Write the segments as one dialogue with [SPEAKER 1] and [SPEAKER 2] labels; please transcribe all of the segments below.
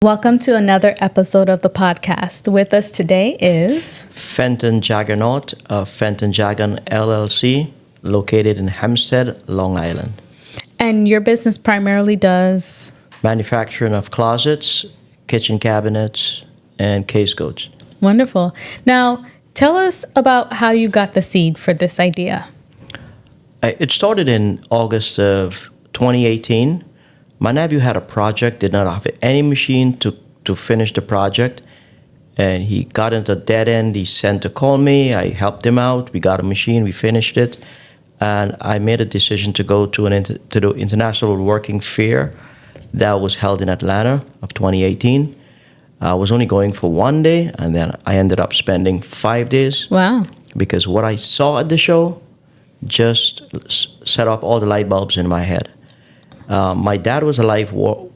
[SPEAKER 1] Welcome to another episode of the podcast. With us today is
[SPEAKER 2] Fenton Jagarnauth of Fenton Jagan LLC, located in Hempstead, Long Island.
[SPEAKER 1] And your business primarily does
[SPEAKER 2] Manufacturing of closets, kitchen cabinets, and case goods.
[SPEAKER 1] Wonderful. Now, tell us about how you got the seed for this idea.
[SPEAKER 2] It started in August of 2018. My nephew had a project, did not have any machine to finish the project, and he got into a dead end. He sent to call me. I helped him out. We got a machine. We finished it, and I made a decision to go to the International Woodworking Fair that was held in Atlanta of 2018. I was only going for one day, and then I ended up spending 5 days.
[SPEAKER 1] Wow.
[SPEAKER 2] Because what I saw at the show just set off all the light bulbs in my head. My dad was a lifelong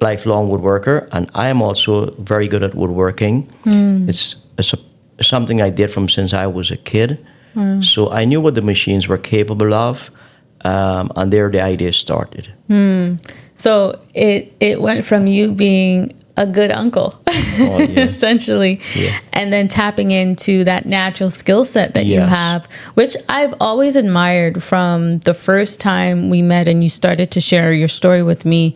[SPEAKER 2] woodworker, and I am also very good at woodworking. It's something I did from since I was a kid. So I knew what the machines were capable of, and there the idea started.
[SPEAKER 1] So it went from you being a good uncle, essentially, and then tapping into that natural skill set that you have, which I've always admired from the first time we met and you started to share your story with me.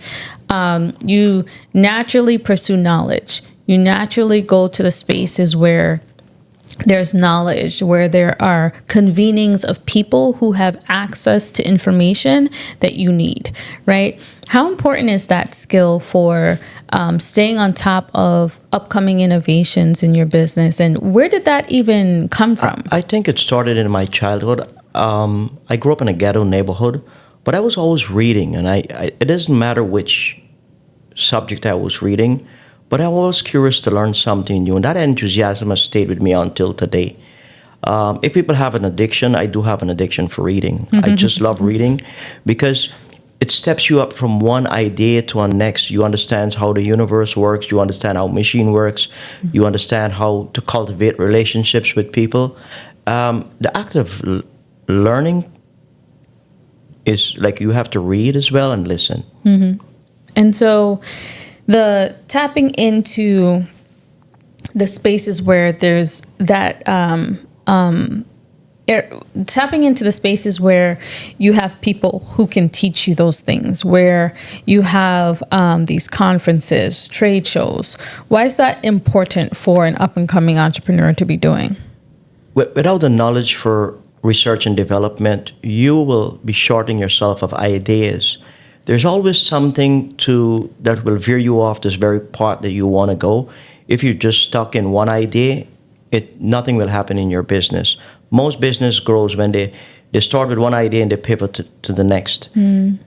[SPEAKER 1] You naturally pursue knowledge. You naturally go to the spaces where there's knowledge, where there are convenings of people who have access to information that you need, right? How important is that skill for staying on top of upcoming innovations in your business? And where did that even come from?
[SPEAKER 2] I think it started in my childhood. I grew up in a ghetto neighborhood, but I was always reading. And it doesn't matter which subject I was reading, but I was curious to learn something new. And that enthusiasm has stayed with me until today. If people have an addiction, I do have an addiction for reading. I just love reading because it steps you up from one idea to a next. You understand how the universe works. You understand how machine works. You understand how to cultivate relationships with people. The act of learning is like you have to read as well and listen.
[SPEAKER 1] And so the tapping into the spaces where there's that tapping into the spaces where you have people who can teach you those things, where you have these conferences, trade shows. Why is that important for an up-and-coming entrepreneur to be doing?
[SPEAKER 2] Without the knowledge for research and development, you will be shorting yourself of ideas. There's always something that will veer you off this very path that you want to go. If you're just stuck in one idea, nothing will happen in your business. Most business grows when they start with one idea and they pivot to the next.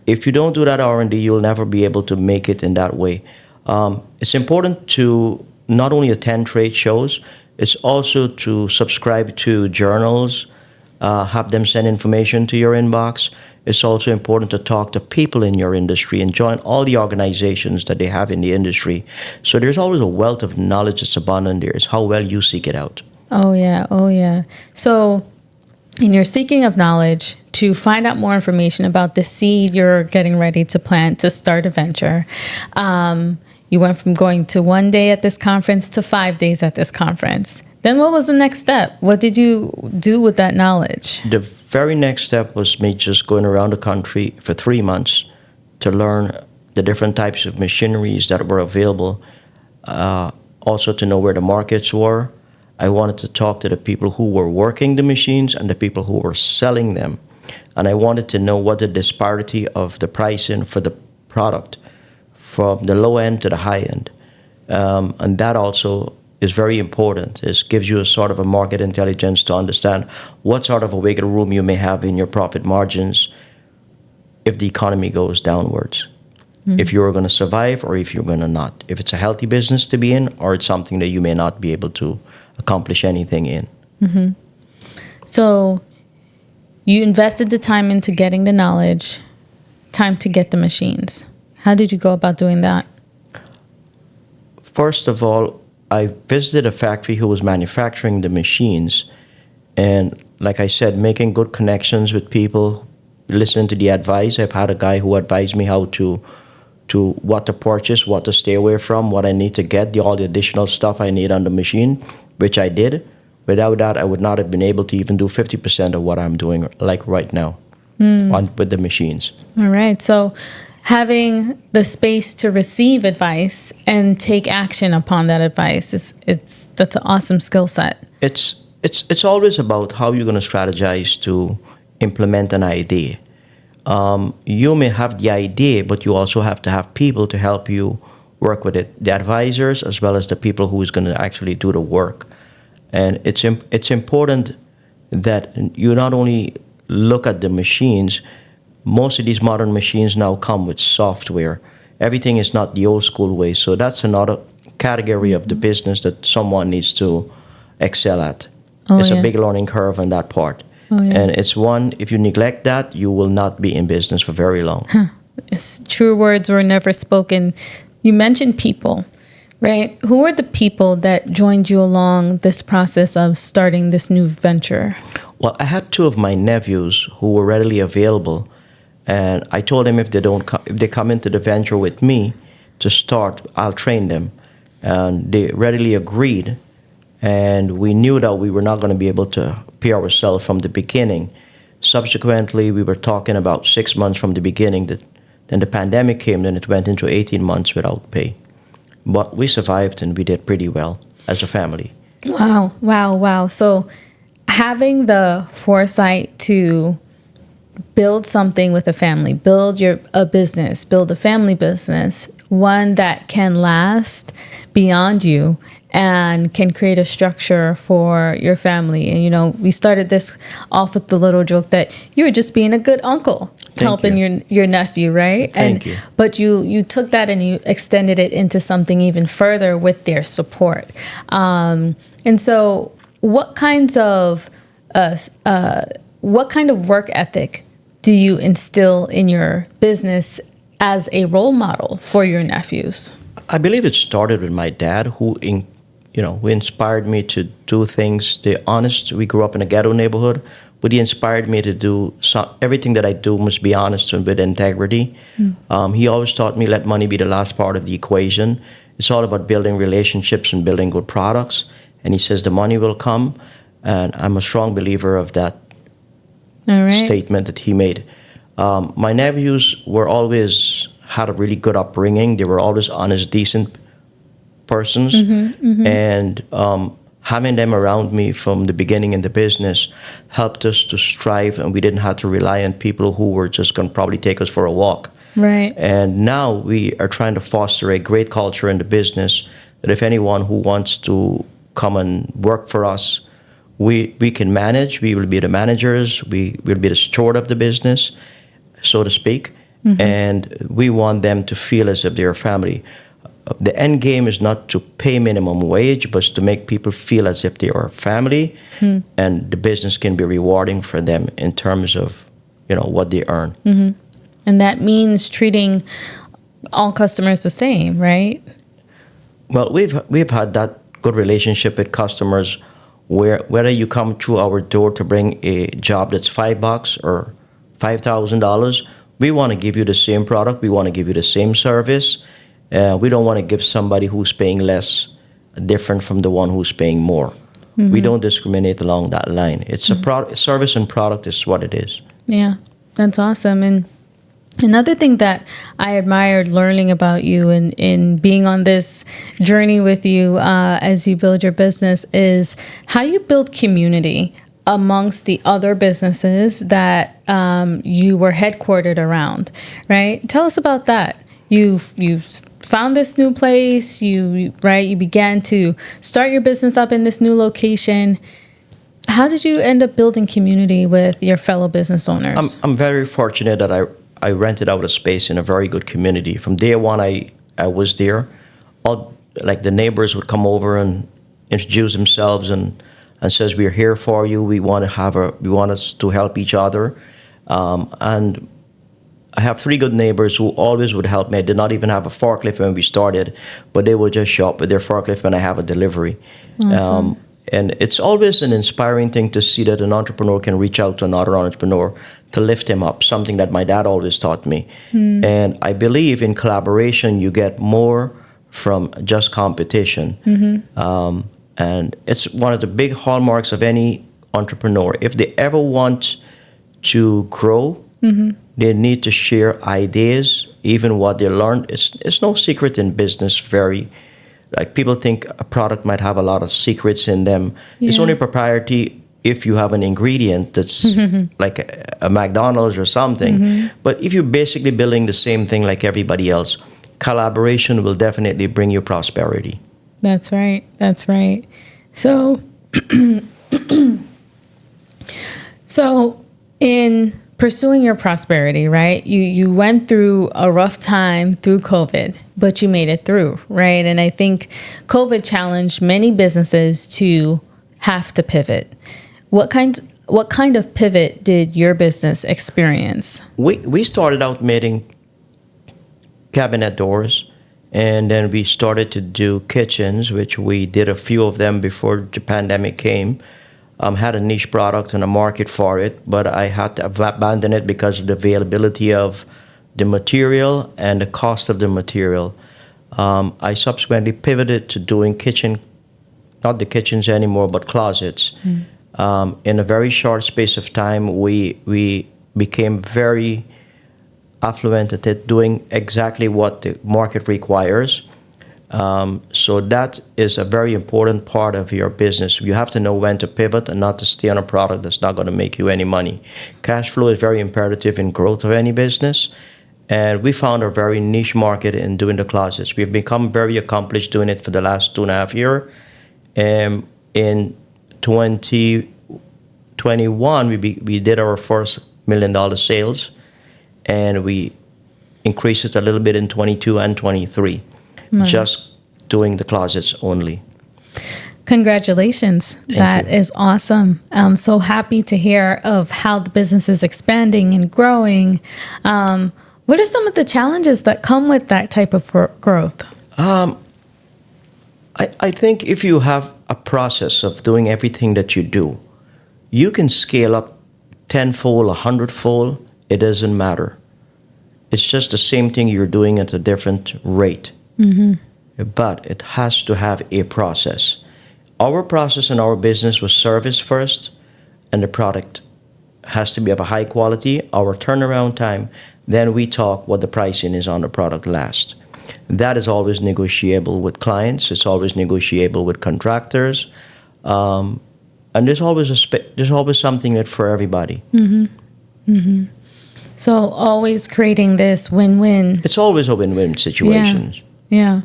[SPEAKER 2] If you don't do that R&D, you'll never be able to make it in that way. It's important to not only attend trade shows, it's also to subscribe to journals, have them send information to your inbox. It's also important to talk to people in your industry and join all the organizations that they have in the industry. So there's always a wealth of knowledge that's abundant there. It's how well you seek it out.
[SPEAKER 1] Oh, yeah. So in your seeking of knowledge to find out more information about the seed you're getting ready to plant to start a venture, you went from going to one day at this conference to 5 days at this conference. Then what was the next step? What did you do with that knowledge?
[SPEAKER 2] The very next step was me just going around the country for 3 months to learn the different types of machineries that were available, also to know where the markets were. I wanted to talk to the people who were working the machines and the people who were selling them. And I wanted to know what the disparity of the pricing for the product from the low end to the high end. And that also is very important. It gives you a sort of a market intelligence to understand what sort of a wiggle room you may have in your profit margins if the economy goes downwards. If you're going to survive or if you're going to not. If it's a healthy business to be in or it's something that you may not be able to accomplish anything in.
[SPEAKER 1] So you invested the time into getting the knowledge, time to get the machines. How did you go about doing that?
[SPEAKER 2] First of all, I visited a factory who was manufacturing the machines. And like I said, making good connections with people, listening to the advice. I've had a guy who advised me how to to what to purchase, what to stay away from, what I need to get, all the additional stuff I need on the machine, which I did. Without that, I would not have been able to even do 50% of what I'm doing like right now with the machines.
[SPEAKER 1] All right. So having the space to receive advice and take action upon that advice, that's an awesome skill set.
[SPEAKER 2] It's always about how you're going to strategize to implement an idea. You may have the idea, but you also have to have people to help you work with it, the advisors as well as the people who is going to actually do the work. And it's important that you not only look at the machines. Most of these modern machines now come with software. Everything is not the old school way. So that's another category of the business that someone needs to excel at. It's a big learning curve on that part. And it's one, if you neglect that, you will not be in business for very long.
[SPEAKER 1] True words were never spoken. You mentioned people, right? Who were the people that joined you along this process of starting this new venture?
[SPEAKER 2] Well, I had two of my nephews who were readily available. And I told them if they come into the venture with me to start, I'll train them. And they readily agreed. And we knew that we were not going to be able to pay ourselves from the beginning. Subsequently, we were talking about 6 months from the beginning. Then the pandemic came, then it went into 18 months without pay. But we survived and we did pretty well as a family.
[SPEAKER 1] Wow. So having the foresight to build something with a family, build a business, build a family business, one that can last beyond you and can create a structure for your family. And, we started this off with the little joke that you were just being a good uncle, helping your nephew, right?
[SPEAKER 2] Thank you.
[SPEAKER 1] But you took that and you extended it into something even further with their support. And so what kind of work ethic do you instill in your business as a role model for your nephews?
[SPEAKER 2] I believe it started with my dad, who inspired me to do things. We grew up in a ghetto neighborhood, but he inspired me to do everything that I do must be honest and with integrity. He always taught me let money be the last part of the equation. It's all about building relationships and building good products. And he says the money will come. And I'm a strong believer of that statement that he made. My nephews had a really good upbringing. They were always honest, decent persons. And having them around me from the beginning in the business helped us to strive, and we didn't have to rely on people who were just going to probably take us for a walk.
[SPEAKER 1] Right.
[SPEAKER 2] And now we are trying to foster a great culture in the business that if anyone who wants to come and work for us, we can manage. We will be the managers. We will be the steward of the business, so to speak. And we want them to feel as if they're a family. The end game is not to pay minimum wage, but to make people feel as if they are a family, and the business can be rewarding for them in terms of what they earn.
[SPEAKER 1] And that means treating all customers the same, right?
[SPEAKER 2] Well, we've had that good relationship with customers where whether you come through our door to bring a job that's $5 or $5,000, we want to give you the same product. We want to give you the same service. We don't want to give somebody who's paying less different from the one who's paying more. We don't discriminate along that line. It's a service and product is what it is.
[SPEAKER 1] Yeah, that's awesome. And another thing that I admired learning about you and in being on this journey with you as you build your business is how you build community amongst the other businesses that you were headquartered around, right? Tell us about that. You found this new place, you began to start your business up in this new location. How did you end up building community with your fellow business owners?
[SPEAKER 2] I'm very fortunate that I rented out a space in a very good community. From day one, I was there. The neighbors would come over and introduce themselves and says, "We're here for you. We want us to help each other." And I have 3 good neighbors who always would help me. I did not even have a forklift when we started, but they would just show up with their forklift when I have a delivery.
[SPEAKER 1] Awesome.
[SPEAKER 2] And it's always an inspiring thing to see that an entrepreneur can reach out to another entrepreneur to lift him up, something that my dad always taught me. And I believe in collaboration, you get more from just competition. And it's one of the big hallmarks of any entrepreneur. If they ever want to grow, they need to share ideas, even what they learned. It's no secret in business, like people think a product might have a lot of secrets in them. It's only proprietary if you have an ingredient that's like a McDonald's or something. But if you're basically building the same thing like everybody else, collaboration will definitely bring you prosperity.
[SPEAKER 1] That's right. That's right. So, so in pursuing your prosperity, right? You went through a rough time through COVID, but you made it through, right? And I think COVID challenged many businesses to have to pivot. What kind of pivot did your business experience?
[SPEAKER 2] We started out making cabinet doors, and then we started to do kitchens, which we did a few of them before the pandemic came. Had a niche product and a market for it, but I had to abandon it because of the availability of the material and the cost of the material. I subsequently pivoted to doing not the kitchens anymore, but closets. In a very short space of time, we became very affluent at it, doing exactly what the market requires. So that is a very important part of your business. You have to know when to pivot and not to stay on a product that's not going to make you any money. Cash flow is very imperative in growth of any business. And we found a very niche market in doing the closets. We've become very accomplished doing it for the last 2.5 years. In 2021, we did our first $1 million sales, and we increased it a little bit in 22 and 23. Just doing the closets only.
[SPEAKER 1] Congratulations. That is awesome. I'm so happy to hear of how the business is expanding and growing. What are some of the challenges that come with that type of growth?
[SPEAKER 2] I think if you have a process of doing everything that you do, you can scale up 10-fold, 100-fold. It doesn't matter. It's just the same thing you're doing at a different rate. But it has to have a process. Our process in our business was service first, and the product has to be of a high quality. Our turnaround time, then we talk what the pricing is on the product last. That is always negotiable with clients. It's always negotiable with contractors, and there's always something that for everybody.
[SPEAKER 1] So always creating this win-win.
[SPEAKER 2] It's always a win-win situation.
[SPEAKER 1] Yeah.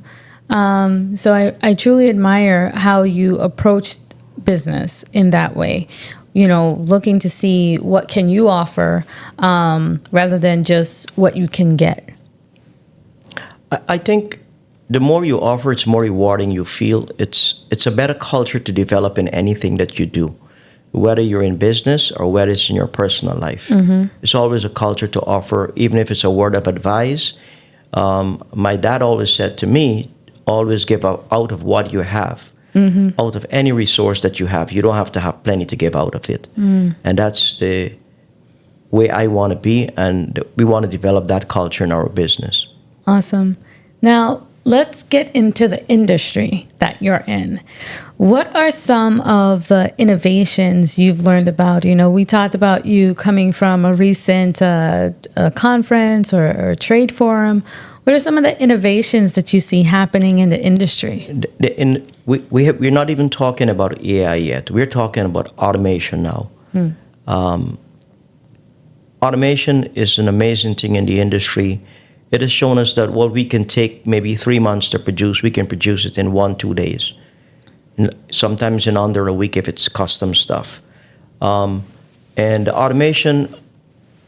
[SPEAKER 1] So I truly admire how you approach business in that way, looking to see what can you offer rather than just what you can get.
[SPEAKER 2] I think the more you offer, it's more rewarding you feel. It's a better culture to develop in anything that you do, whether you're in business or whether it's in your personal life. It's always a culture to offer, even if it's a word of advice. My dad always said to me, always give out of what you have, out of any resource that you have. You don't have to have plenty to give out of it. And that's the way I want to be, and we want to develop that culture in our business.
[SPEAKER 1] Awesome. Now, let's get into the industry that you're in. What are some of the innovations you've learned about? We talked about you coming from a recent conference or trade forum. What are some of the innovations that you see happening in the industry?
[SPEAKER 2] We're not even talking about AI yet. We're talking about automation now. Automation is an amazing thing in the industry. It has shown us that what we can take maybe 3 months to produce, we can produce it in 1-2 days. Sometimes in under a week if it's custom stuff. And the automation,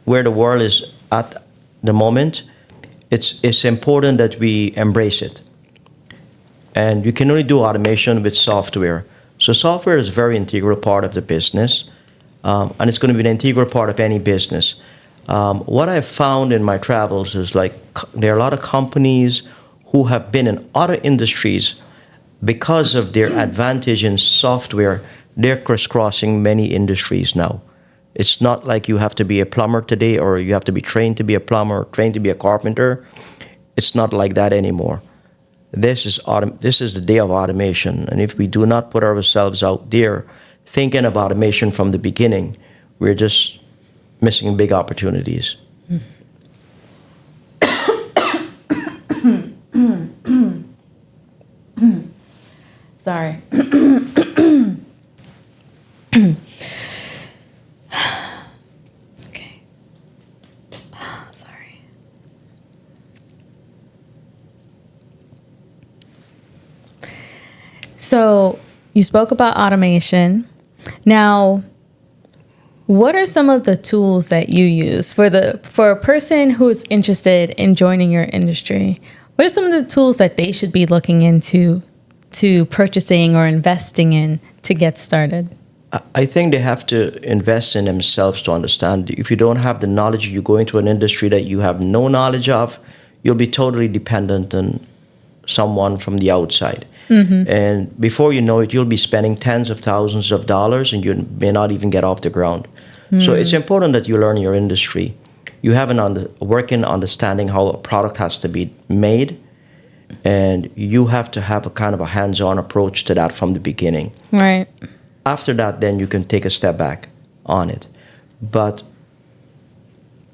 [SPEAKER 2] where the world is at the moment, it's important that we embrace it. And you can only do automation with software. So software is a very integral part of the business, and it's going to be an integral part of any business. What I've found in my travels is there are a lot of companies who have been in other industries because of their advantage in software, they're crisscrossing many industries now. It's not like you have to be a plumber today, or you have to be trained to be a plumber, or trained to be a carpenter. It's not like that anymore. This is the day of automation. And if we do not put ourselves out there thinking of automation from the beginning, we're just missing big opportunities.
[SPEAKER 1] Sorry. Okay. Sorry. So you spoke about automation. Now, what are some of the tools that you use for a person who is interested in joining your industry? What are some of the tools that they should be looking into to purchasing or investing in to get started?
[SPEAKER 2] I think they have to invest in themselves to understand. If you don't have the knowledge, you go into an industry that you have no knowledge of, you'll be totally dependent on someone from the outside. Mm-hmm. And before you know it, you'll be spending tens of thousands of dollars and you may not even get off the ground. Mm. So it's important that you learn your industry. You have a working understanding how a product has to be made, and you have to have a kind of a hands-on approach to that from the beginning.
[SPEAKER 1] Right.
[SPEAKER 2] After that, then you can take a step back on it. But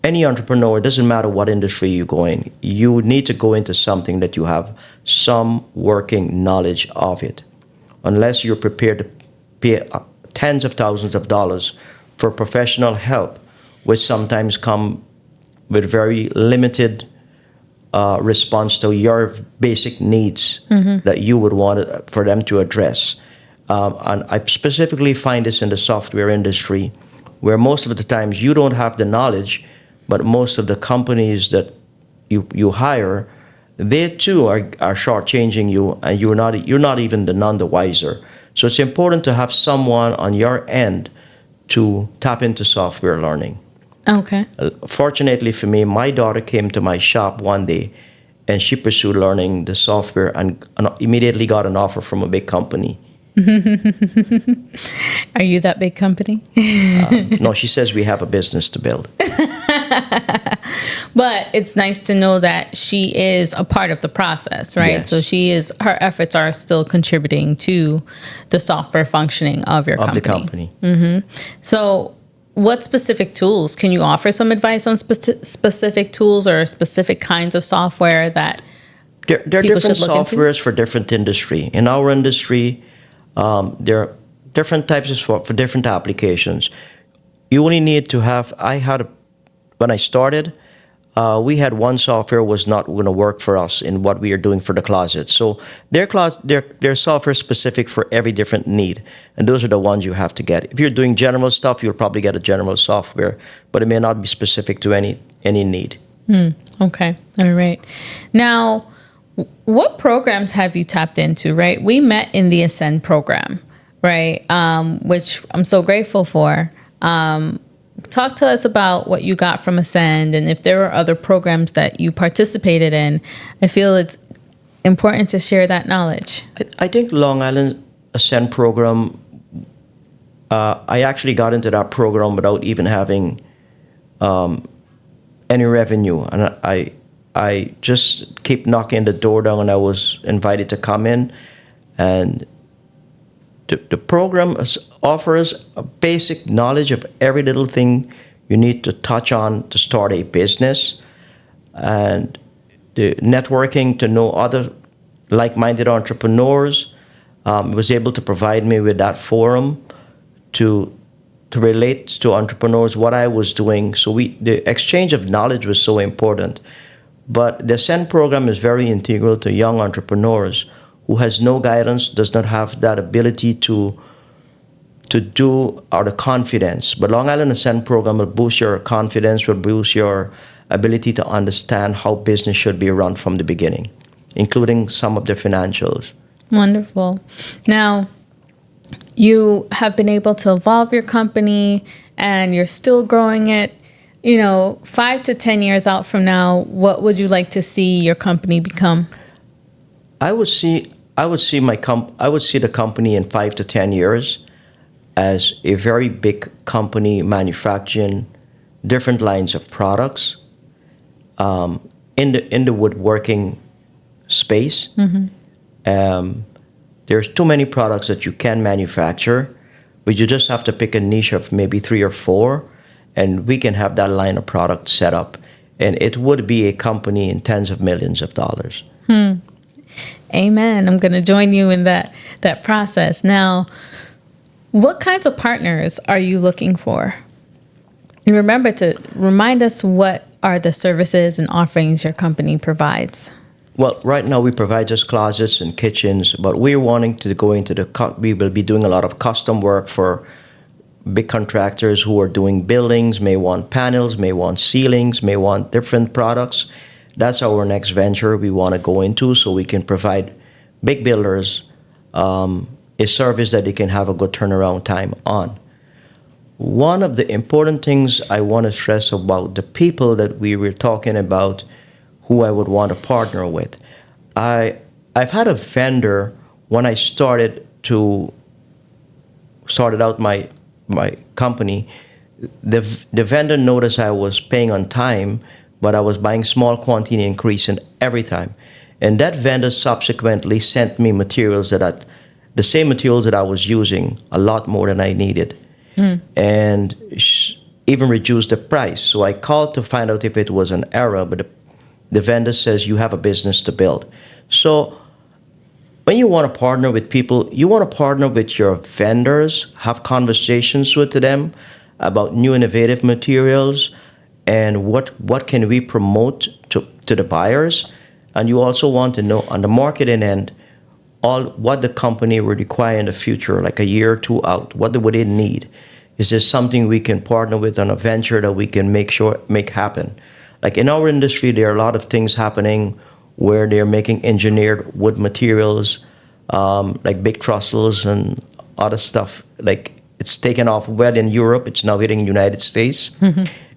[SPEAKER 2] any entrepreneur, it doesn't matter what industry you go in, you need to go into something that you have some working knowledge of it. Unless you're prepared to pay tens of thousands of dollars for professional help, which sometimes come with very limited response to your basic needs that you would want for them to address. And I specifically find this in the software industry, where most of the times you don't have the knowledge, but most of the companies that you hire, they too are shortchanging you, and you're not even none the wiser. So it's important to have someone on your end to tap into software learning.
[SPEAKER 1] Okay.
[SPEAKER 2] Fortunately for me, my daughter came to my shop one day, and she pursued learning the software and immediately got an offer from a big company.
[SPEAKER 1] Are you that big company?
[SPEAKER 2] No, she says we have a business to build.
[SPEAKER 1] But it's nice to know that she is a part of the process, right?
[SPEAKER 2] Yes.
[SPEAKER 1] So her efforts are still contributing to the software functioning of your company.
[SPEAKER 2] Of the company.
[SPEAKER 1] Mm-hmm. So what specific tools? Can you offer some advice on specific tools or specific kinds of software that
[SPEAKER 2] there are
[SPEAKER 1] people
[SPEAKER 2] different
[SPEAKER 1] should look
[SPEAKER 2] softwares
[SPEAKER 1] into?
[SPEAKER 2] for different industry. In our industry, there are different types of software for different applications. You only need to have, when I started, we had one software was not going to work for us in what we are doing for the closet. So their software specific for every different need, and those are the ones you have to get. If you're doing general stuff, you'll probably get a general software, but it may not be specific to any need.
[SPEAKER 1] Okay, all right. Now, what programs have you tapped into? Right, we met in the Ascend program, right? Which I'm so grateful for. Talk to us about what you got from Ascend, and if there were other programs that you participated in. I feel it's important to share that knowledge.
[SPEAKER 2] I think Long Island Ascend program, I actually got into that program without even having any revenue. And I just keep knocking the door down, and I was invited to come in. And the program offers a basic knowledge of every little thing you need to touch on to start a business, and the networking to know other like-minded entrepreneurs. Was able to provide me with that forum to relate to entrepreneurs what I was doing. So the exchange of knowledge was so important. But the Ascend program is very integral to young entrepreneurs who has no guidance, does not have that ability to do, or the confidence. But Long Island Ascend program will boost your confidence, will boost your ability to understand how business should be run from the beginning, including some of the financials.
[SPEAKER 1] Wonderful. Now, you have been able to evolve your company, and you're still growing it. 5 to 10 years out from now, what would you like to see your company become?
[SPEAKER 2] I would see I would see the company in 5 to 10 years as a very big company manufacturing different lines of products in the woodworking space. There's too many products that you can manufacture, but you just have to pick a niche of maybe 3 or 4, and we can have that line of product set up, and it would be a company in tens of millions of dollars.
[SPEAKER 1] Amen. I'm going to join you in that process. Now, what kinds of partners are you looking for? And remember to remind us, what are the services and offerings your company provides?
[SPEAKER 2] Well, right now we provide just closets and kitchens, but we're wanting to go into we will be doing a lot of custom work for big contractors who are doing buildings, may want panels, may want ceilings, may want different products. That's our next venture we want to go into, so we can provide big builders a service that they can have a good turnaround time on. One of the important things I want to stress about the people that we were talking about who I would want to partner with. I've had a vendor when I started out my company. The vendor noticed I was paying on time, but I was buying small quantity, increasing every time. And that vendor subsequently sent me the same materials that I was using, a lot more than I needed, and even reduced the price. So I called to find out if it was an error, but the vendor says you have a business to build. So when you want to partner with people, you want to partner with your vendors, have conversations with them about new innovative materials and what can we promote to the buyers. And you also want to know on the marketing end what the company would require in the future, like a year or 2 out. What would it need? Is there something we can partner with on a venture that we can make happen? Like in our industry, there are a lot of things happening where they're making engineered wood materials, like big trestles and other stuff. Like it's taken off well in Europe. It's now hitting the United States.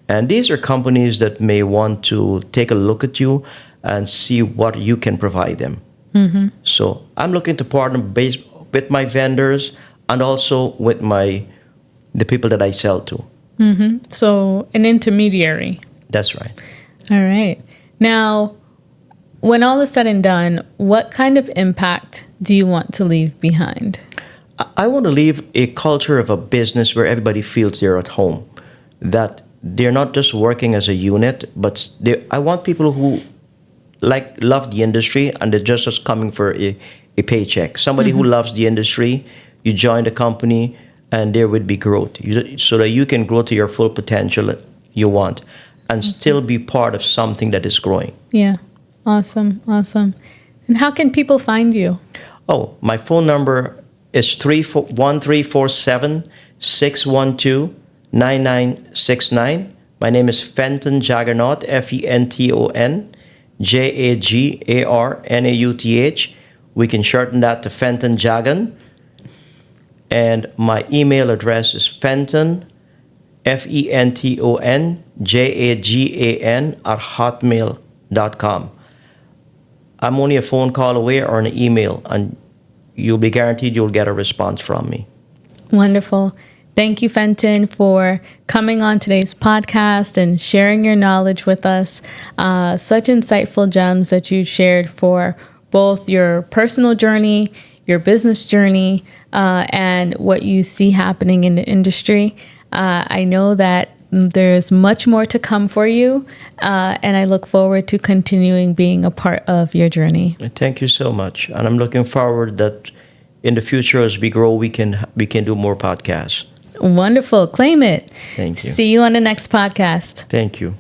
[SPEAKER 2] And these are companies that may want to take a look at you and see what you can provide them. So I'm looking to partner with my vendors and also with the people that I sell to.
[SPEAKER 1] So an intermediary.
[SPEAKER 2] That's right.
[SPEAKER 1] All right. Now, when all is said and done, what kind of impact do you want to leave behind?
[SPEAKER 2] I want to leave a culture of a business where everybody feels they're at home, that they're not just working as a unit, but I want people who love the industry and they're just coming for a paycheck. Somebody who loves the industry, you join the company and there would be growth so that you can grow to your full potential that you want and still be part of something that is growing.
[SPEAKER 1] Yeah. Awesome. And how can people find you?
[SPEAKER 2] Oh, my phone number is 1347-612-9969. My name is Fenton Jagarnauth, Fenton Jagarnauth. We can shorten that to Fenton Jagan. And my email address is Fenton, FentonJagan@hotmail.com. I'm only a phone call away or an email, and you'll be guaranteed you'll get a response from me.
[SPEAKER 1] Wonderful. Thank you, Fenton, for coming on today's podcast and sharing your knowledge with us. Such insightful gems that you shared for both your personal journey, your business journey, and what you see happening in the industry. I know that there's much more to come for you, and I look forward to continuing being a part of your journey.
[SPEAKER 2] Thank you so much. And I'm looking forward that in the future, as we grow, we can do more podcasts.
[SPEAKER 1] Wonderful. Claim it.
[SPEAKER 2] Thank you.
[SPEAKER 1] See you on the next podcast.
[SPEAKER 2] Thank you.